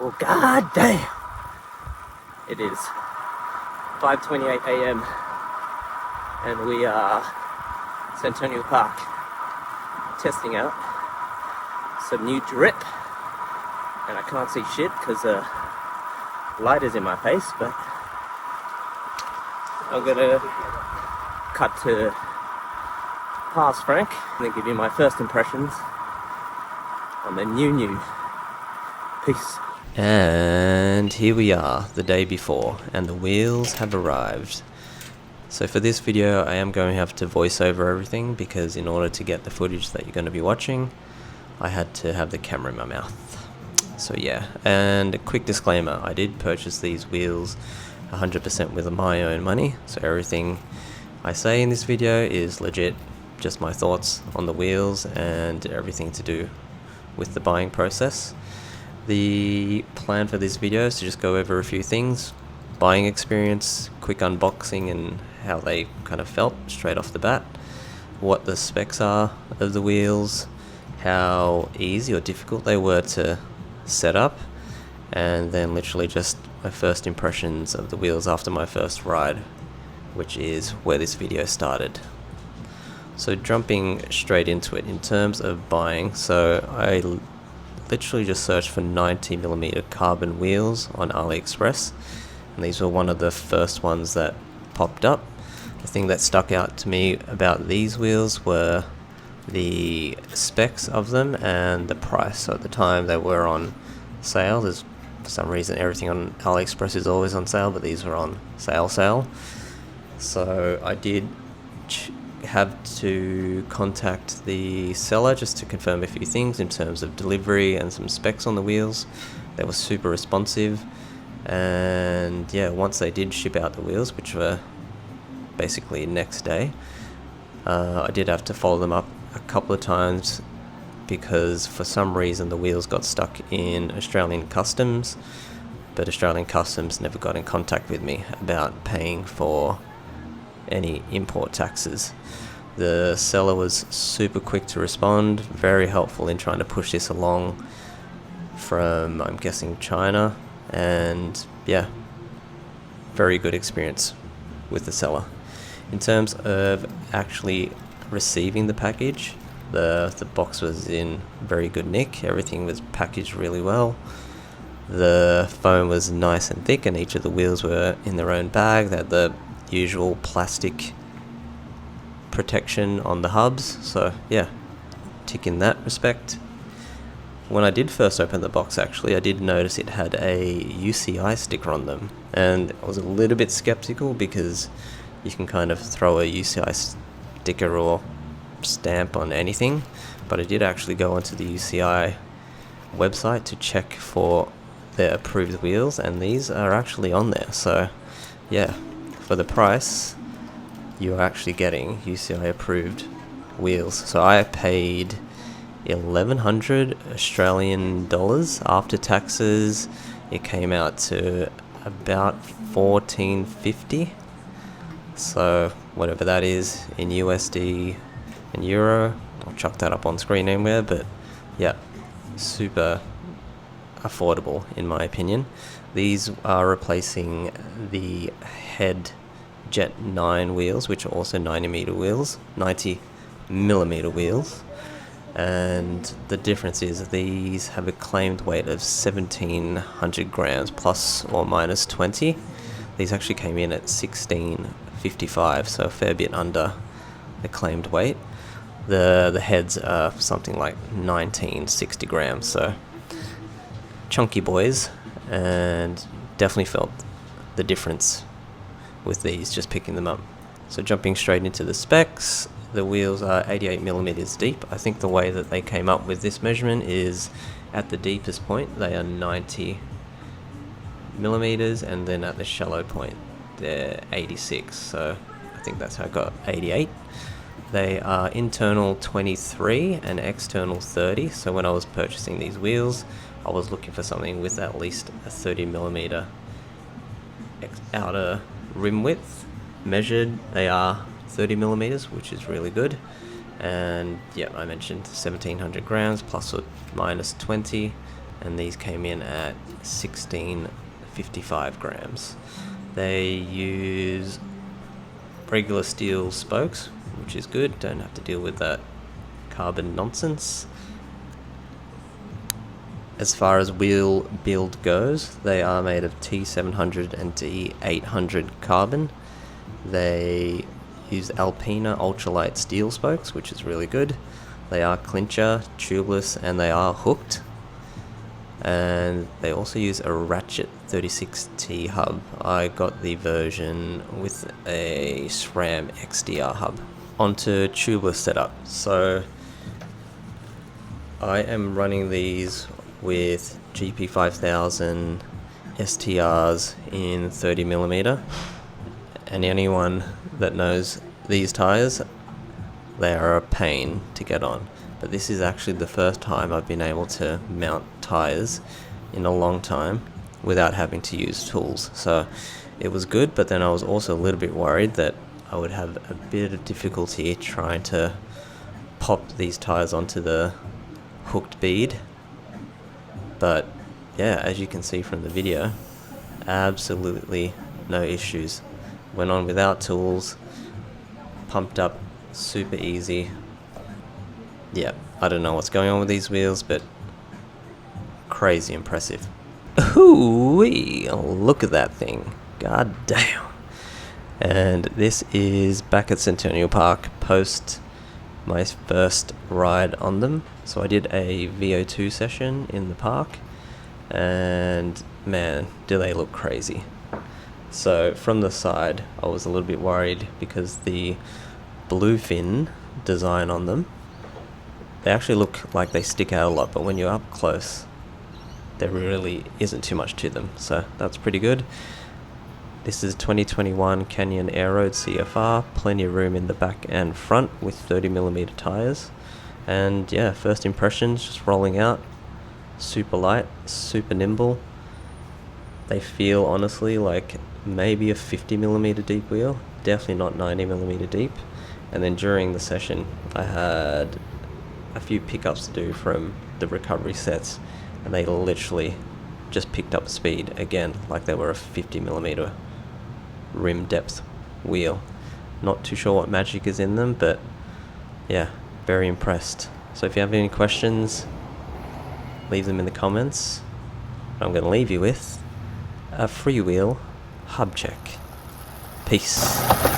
Well, god damn! It is 5:28 a.m. and we are Centennial Park testing out some new drip, and I can't see shit because light is in my face, but I'm gonna cut to past Frank and then give you my first impressions on the new. Peace. And here we are, the day before, and the wheels have arrived. So for this video I am going to have to voice over everything, because in order to get the footage that you're going to be watching, I had to have the camera in my mouth. So yeah, and a quick disclaimer, I did purchase these wheels 100% with my own money, so everything I say in this video is legit, just my thoughts on the wheels and everything to do with the buying process. The plan for this video is to just go over a few things: buying experience, quick unboxing and how they kind of felt straight off the bat, what the specs are of the wheels, how easy or difficult they were to set up, and then literally just my first impressions of the wheels after my first ride, which is where this video started. So jumping straight into it, in terms of buying, so I literally just searched for 90mm carbon wheels on AliExpress, and these were one of the first ones that popped up. The thing that stuck out to me about these wheels were the specs of them and the price. So at the time they were on sale. There's, for some reason, everything on AliExpress is always on sale, but these were on sale. So I did have to contact the seller just to confirm a few things in terms of delivery and some specs on the wheels. They were super responsive, and yeah, once they did ship out the wheels, which were basically next day, I did have to follow them up a couple of times because for some reason the wheels got stuck in Australian customs, but Australian customs never got in contact with me about paying for any import taxes. The seller was super quick to respond, very helpful in trying to push this along from, I'm guessing, China, and yeah, very good experience with the seller. In terms of actually receiving the package, the box was in very good nick, everything was packaged really well. The foam was nice and thick, and each of the wheels were in their own bag. They had the usual plastic protection on the hubs, so yeah, tick in that respect. When I did first open the box, actually, I did notice it had a UCI sticker on them, and I was a little bit skeptical because you can kind of throw a UCI sticker or stamp on anything, but I did actually go onto the UCI website to check for their approved wheels, and these are actually on there. So yeah, for the price, you're actually getting UCI approved wheels. So I paid 1,100 Australian dollars after taxes. It came out to about 1,450. So whatever that is in USD and Euro, I'll chuck that up on screen anywhere. But yeah, super affordable in my opinion. These are replacing the head Jet 9 wheels, which are also 90mm wheels, and the difference is these have a claimed weight of 1,700 grams plus or minus 20. These actually came in at 1,655, so a fair bit under the claimed weight. The heads are something like 1,960 grams, so chunky boys, and definitely felt the difference with these just picking them up. So jumping straight into the specs, the wheels are 88mm deep. I think the way that they came up with this measurement is at the deepest point they are 90mm, and then at the shallow point they're 86, so I think that's how I got 88. They are internal 23 and external 30, so when I was purchasing these wheels I was looking for something with at least a 30mm outer rim width. Measured, they are 30mm, which is really good. And yeah, I mentioned 1,700 grams plus or minus 20. and these came in at 1655 grams. They use regular steel spokes, which is good, don't have to deal with that carbon nonsense. As far as wheel build goes, they are made of T700 and D800 carbon. They use Alpina ultralight steel spokes, which is really good. They are clincher, tubeless, and they are hooked. And they also use a ratchet 36T hub. I got the version with a SRAM XDR hub. Onto tubeless setup. So I am running these with GP5000 STRs in 30mm, and anyone that knows these tires, they are a pain to get on. But this is actually the first time I've been able to mount tires in a long time without having to use tools. So it was good, but then I was also a little bit worried that I would have a bit of difficulty trying to pop these tires onto the hooked bead. But yeah, as you can see from the video, absolutely no issues. Went on without tools, pumped up super easy. Yeah, I don't know what's going on with these wheels, but crazy impressive. Ooh-wee, look at that thing. God damn. And this is back at Centennial Park post my first ride on them. So I did a VO2 session in the park, and man, do they look crazy. So from the side, I was a little bit worried because the bluefin design on them, they actually look like they stick out a lot, but when you're up close, there really isn't too much to them, so that's pretty good. This is 2021 Canon Aeroad CFR, plenty of room in the back and front with 30mm tires. And yeah, first impressions, just rolling out, super light, super nimble. They feel honestly like maybe a 50mm deep wheel, definitely not 90mm deep. And then during the session, I had a few pickups to do from the recovery sets, and they literally just picked up speed again like they were a 50mm rim depth wheel. Not too sure what magic is in them, but yeah, very impressed. So if you have any questions, leave them in the comments. I'm going to leave you with a freewheel hub check. Peace.